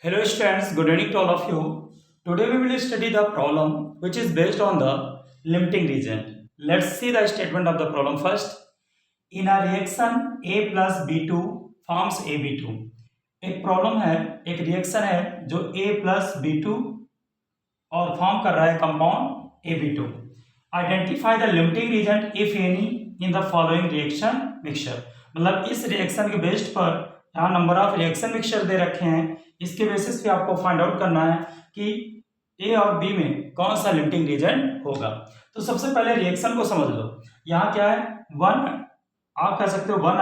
Hello students, good evening to all of you. Today we will study the problem which is based on the limiting region. Let's see the statement of the problem first. In a reaction A plus B2 forms AB2. एक problem है, एक reaction है जो A plus B2 और form कर रहा है compound AB2. Identify the limiting reagent if any in the following reaction mixture. मतलब इस रिएक्शन के बेस्ड पर यहाँ नंबर ऑफ रिएक्शन मिक्सचर दे रखे हैं, इसके बेसिस पे आपको फाइंड आउट करना है कि ए और बी में कौन सा लिमिटिंग रीजन होगा. तो सबसे पहले रिएक्शन को समझ लो. यहाँ क्या है, वन, आप कह सकते हो one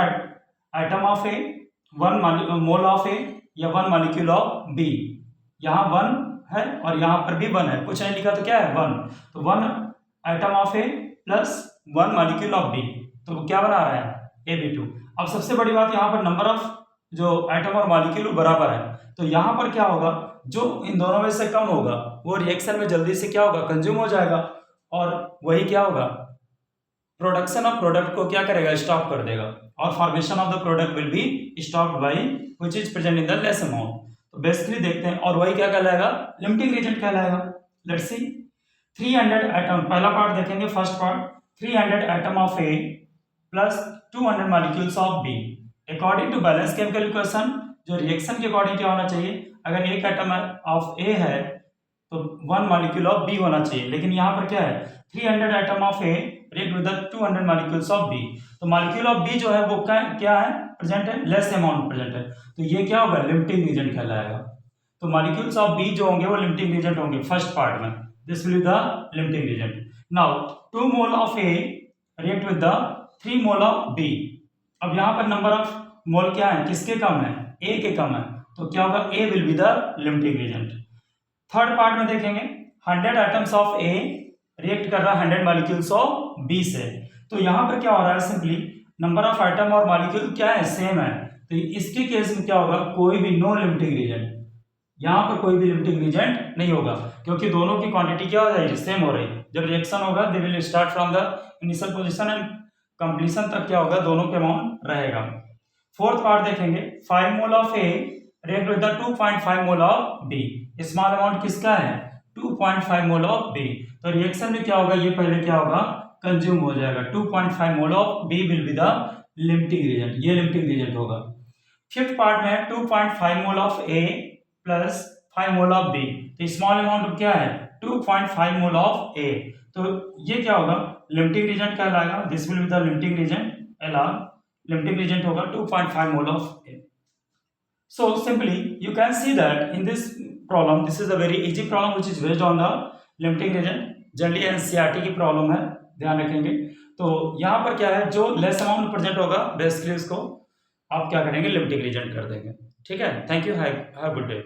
item of A, one mole of A या वन मॉलिक्यूल ऑफ बी. यहाँ वन है और यहाँ पर भी वन है, कुछ नहीं लिखा तो क्या है वन. तो one item of A plus one molecule of B, तो क्या बना रहा है AB2. अब सबसे बड़ी बात, यहाँ पर नंबर ऑफ जो आइटम और मॉलिक्यूल बराबर है, तो यहाँ पर क्या होगा, जो इन दोनों में से कम होगा वो रिएक्शन में जल्दी से क्या होगा, कंज्यूम हो जाएगा, और वही क्या होगा, प्रोडक्शन ऑफ प्रोडक्ट को क्या करेगा, स्टॉप कर देगा, और formation of the product will be stopped by which is present in the less amount. तो बेसिकली देखते हैं, और वही क्या कहलाएगा, लिमिटिंग रीजन कहलाएगा. लेट्स सी 300 आइटम, पहला पार्ट देखेंगे, first part 300 atom of A plus 200 molecules of B. According to balance chemical equation, जो रिएक्शन के अकॉर्डिंग क्या होना चाहिए, अगर एक आइटम ऑफ ए है तो वन मॉलिक्यूल ऑफ बी होना चाहिए, लेकिन यहाँ पर क्या है 300 atom of A react with 200 molecules of B. तो मॉलिक्यूल ऑफ बी जो है वो क्या है, प्रेजेंट है, लेस अमाउंट प्रेजेंट है, तो ये क्या होगा, लिमिटिंग रीजन कहलाएगा. तो मॉलिक्यूल्स ऑफ बी जो होंगे वो लिमिटिंग रीजन होंगे फर्स्ट पार्ट में. This will be the limiting reagent. Now 2 mole of A react with the 3 mole of B. अब यहाँ पर नंबर ऑफ मोल क्या है, किसके कम है, ए के कम है, तो क्या होगा, A will be the limiting reason. Third part में देखेंगे 100 आइटम्स ऑफ ए रिएक्ट कर रहा है 100 मॉलिक्यूल्स ऑफ बी से. तो यहाँ पर क्या हो रहा है, सिंपली नंबर ऑफ आइटम और मॉलिक्यूल क्या है, सेम है. तो इसके केस में क्या होगा, कोई भी नो लिमिटिंग रीजन, यहाँ पर कोई भी लिमिटिंग रीजन नहीं होगा, क्योंकि दोनों की क्वांटिटी क्या हो जाएगी, सेम हो रही. जब रिएक्शन होगा they will start from the initial position and completion तक क्या होगा, दोनों के अमाउंट रहेगा. फोर्थ पार्ट देखेंगे 5 mole of A react with the 2.5 mole of B. Small amount किसका है, 2.5 मोल ऑफ बी. तो रिएक्शन में क्या होगा, ये पहले क्या होगा, कंज्यूम हो जाएगा. 2.5 mole of B will be the limiting reagent, ये लिमिटिंग रीजन होगा. फिफ्थ पार्ट में 2.5 mole of A plus 5 mole of B. तो स्मॉल अमाउंट क्या है, 2.5 मोल ऑफ ए. तो ये क्या होगा, लिमिटिंग रीजन कहलाएगा. This will be the limiting reagent, LR limiting reagent होगा 2.5 mole of A. So simply you can see that in this problem, this is a very easy problem which is based on the limiting region. Generally NCERT की problem है, ध्यान रखेंगे. तो यहाँ पर क्या है, जो लेस अमाउंट प्रेजेंट होगा बेसिकली उसको आप क्या करेंगे, लिमिटिंग रीजन कर देंगे. ठीक है, thank you, have good day.